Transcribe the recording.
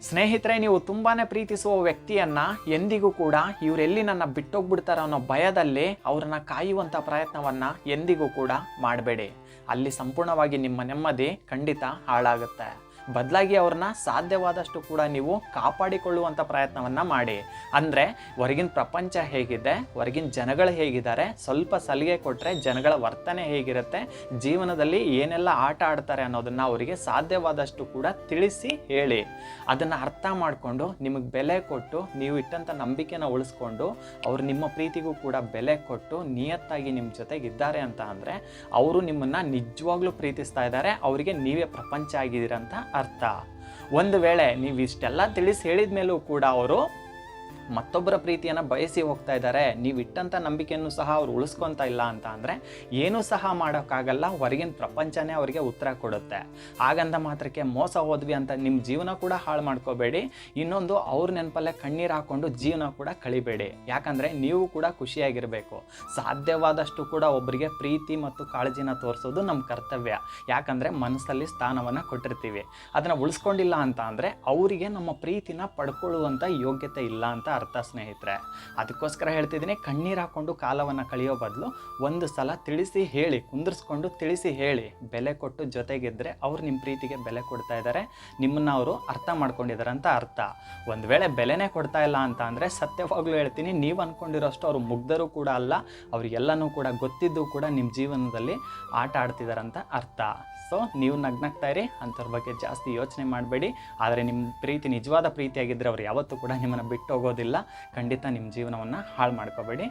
ಸ್ನೇಹಿತರೆ, ನೀವು ತುಂಬಾ ಪ್ರೀತಿಸುವ ವ್ಯಕ್ತಿಯನ್ನು ಎಂದಿಗೂ ಕೂಡ ಇವರೆಲ್ಲಿ ನನ್ನ ಬಿಟ್ಟೋಗ್ಬಿಡ್ತಾರೋ ಅನ್ನೋ ಭಯದಲ್ಲಿ ಅವ್ರನ್ನ ಕಾಯುವಂಥ ಪ್ರಯತ್ನವನ್ನು ಎಂದಿಗೂ ಕೂಡ ಮಾಡಬೇಡಿ. ಅಲ್ಲಿ ಸಂಪೂರ್ಣವಾಗಿ ನಿಮ್ಮ ನೆಮ್ಮದಿ ಖಂಡಿತ ಹಾಳಾಗುತ್ತೆ. ಬದಲಾಗಿ ಅವ್ರನ್ನ ಸಾಧ್ಯವಾದಷ್ಟು ಕೂಡ ನೀವು ಕಾಪಾಡಿಕೊಳ್ಳುವಂಥ ಪ್ರಯತ್ನವನ್ನು ಮಾಡಿ. ಅಂದರೆ ಹೊರಗಿನ ಪ್ರಪಂಚ ಹೇಗಿದೆ, ಹೊರಗಿನ ಜನಗಳು ಹೇಗಿದ್ದಾರೆ, ಸ್ವಲ್ಪ ಸಲಿಗೆ ಕೊಟ್ಟರೆ ಜನಗಳ ವರ್ತನೆ ಹೇಗಿರುತ್ತೆ, ಜೀವನದಲ್ಲಿ ಏನೆಲ್ಲ ಆಟ ಆಡ್ತಾರೆ ಅನ್ನೋದನ್ನು ಅವರಿಗೆ ಸಾಧ್ಯವಾದಷ್ಟು ಕೂಡ ತಿಳಿಸಿ ಹೇಳಿ. ಅದನ್ನು ಅರ್ಥ ಮಾಡಿಕೊಂಡು ನಿಮಗೆ ಬೆಲೆ ಕೊಟ್ಟು ನೀವು ಇಟ್ಟಂಥ ನಂಬಿಕೆನ ಉಳಿಸ್ಕೊಂಡು ಅವರು ನಿಮ್ಮ ಪ್ರೀತಿಗೂ ಕೂಡ ಬೆಲೆ ಕೊಟ್ಟು ನಿಯತ್ತಾಗಿ ನಿಮ್ಮ ಜೊತೆಗಿದ್ದಾರೆ ಅಂತ ಅಂದರೆ ಅವರು ನಿಮ್ಮನ್ನು ನಿಜವಾಗ್ಲೂ ಪ್ರೀತಿಸ್ತಾ ಇದ್ದಾರೆ, ಅವರಿಗೆ ನೀವೇ ಪ್ರಪಂಚ ಆಗಿದ್ದೀರಂತ ಅರ್ಥ. ಒಂದು ವೇಳೆ ನೀವು ಇಷ್ಟೆಲ್ಲ ತಿಳಿಸಿ ಹೇಳಿದ ಮೇಲೂ ಕೂಡ ಅವರು ಮತ್ತೊಬ್ಬರ ಪ್ರೀತಿಯನ್ನು ಬಯಸಿ ಹೋಗ್ತಾ ಇದ್ದಾರೆ, ನೀವು ಇಟ್ಟಂಥ ನಂಬಿಕೆಯನ್ನು ಸಹ ಅವ್ರು ಉಳಿಸ್ಕೊತಾ ಇಲ್ಲ ಅಂತ ಅಂದರೆ ಏನೂ ಸಹ ಮಾಡೋಕ್ಕಾಗಲ್ಲ. ಹೊರಗಿನ ಪ್ರಪಂಚನೇ ಅವರಿಗೆ ಉತ್ತರ ಕೊಡುತ್ತೆ. ಹಾಗಂದ ಮಾತ್ರಕ್ಕೆ ಮೋಸ ಹೋದ್ವಿ ಅಂತ ನಿಮ್ಮ ಜೀವನ ಕೂಡ ಹಾಳು ಮಾಡ್ಕೋಬೇಡಿ. ಇನ್ನೊಂದು, ಅವ್ರ ನೆನಪಲ್ಲೇ ಕಣ್ಣೀರು ಹಾಕ್ಕೊಂಡು ಜೀವನ ಕೂಡ ಕಳಿಬೇಡಿ. ಯಾಕಂದರೆ ನೀವು ಕೂಡ ಖುಷಿಯಾಗಿರಬೇಕು. ಸಾಧ್ಯವಾದಷ್ಟು ಕೂಡ ಒಬ್ಬರಿಗೆ ಪ್ರೀತಿ ಮತ್ತು ಕಾಳಜಿನ ತೋರಿಸೋದು ನಮ್ಮ ಕರ್ತವ್ಯ. ಯಾಕಂದರೆ ಮನಸ್ಸಲ್ಲಿ ಸ್ಥಾನವನ್ನು ಕೊಟ್ಟಿರ್ತೀವಿ. ಅದನ್ನು ಉಳಿಸ್ಕೊಂಡಿಲ್ಲ ಅಂತ ಅಂದರೆ ಅವರಿಗೆ ನಮ್ಮ ಪ್ರೀತಿನ ಪಡ್ಕೊಳ್ಳುವಂಥ ಯೋಗ್ಯತೆ ಇಲ್ಲ ಅಂತ ಅರ್ಥ ಸ್ನೇಹಿತರೆ. ಅದಕ್ಕೋಸ್ಕರ ಹೇಳ್ತಿದ್ದೀನಿ, ಕಣ್ಣೀರು ಹಾಕ್ಕೊಂಡು ಕಾಲವನ್ನು ಕಳೆಯೋ ಬದಲು ಒಂದು ಸಲ ತಿಳಿಸಿ ಹೇಳಿ, ಕುಂದಿರಿಸ್ಕೊಂಡು ತಿಳಿಸಿ ಹೇಳಿ, ಬೆಲೆ ಕೊಟ್ಟು ಜೊತೆಗಿದ್ದರೆ ಅವ್ರು ನಿಮ್ಮ ಪ್ರೀತಿಗೆ ಬೆಲೆ ಕೊಡ್ತಾ ಇದ್ದಾರೆ, ನಿಮ್ಮನ್ನು ಅವರು ಅರ್ಥ ಮಾಡ್ಕೊಂಡಿದ್ದಾರೆ ಅಂತ ಅರ್ಥ. ಒಂದು ವೇಳೆ ಬೆಲೆನೇ ಕೊಡ್ತಾ ಇಲ್ಲ ಅಂತ ಅಂದರೆ ಸತ್ಯವಾಗ್ಲೂ ಹೇಳ್ತೀನಿ, ನೀವು ಅಂದ್ಕೊಂಡಿರೋಷ್ಟು ಅವರು ಮುಗ್ಧರು ಕೂಡ ಅಲ್ಲ, ಅವ್ರಿಗೆಲ್ಲನೂ ಕೂಡ ಗೊತ್ತಿದ್ದು ಕೂಡ ನಿಮ್ಮ ಜೀವನದಲ್ಲಿ ಆಟ ಆಡ್ತಿದ್ದಾರಂತ ಅರ್ಥ. ಸೊ ನೀವು ನಗ್ನಾಗ್ತಾ ಇರಿ, ಅಂಥವ್ರ ಬಗ್ಗೆ ಜಾಸ್ತಿ ಯೋಚನೆ ಮಾಡಬೇಡಿ. ಆದರೆ ನಿಮ್ಮ ಪ್ರೀತಿ ನಿಜವಾದ ಪ್ರೀತಿಯಾಗಿದ್ದರೆ ಅವ್ರು ಯಾವತ್ತೂ ಕೂಡ ನಿಮ್ಮನ್ನು ಬಿಟ್ಟು ಹೋಗೋದಿಲ್ಲ. ಖಂಡಿತ ನಿಮ್ಮ ಜೀವನವನ್ನು ಹಾಳು ಮಾಡ್ಕೋಬೇಡಿ.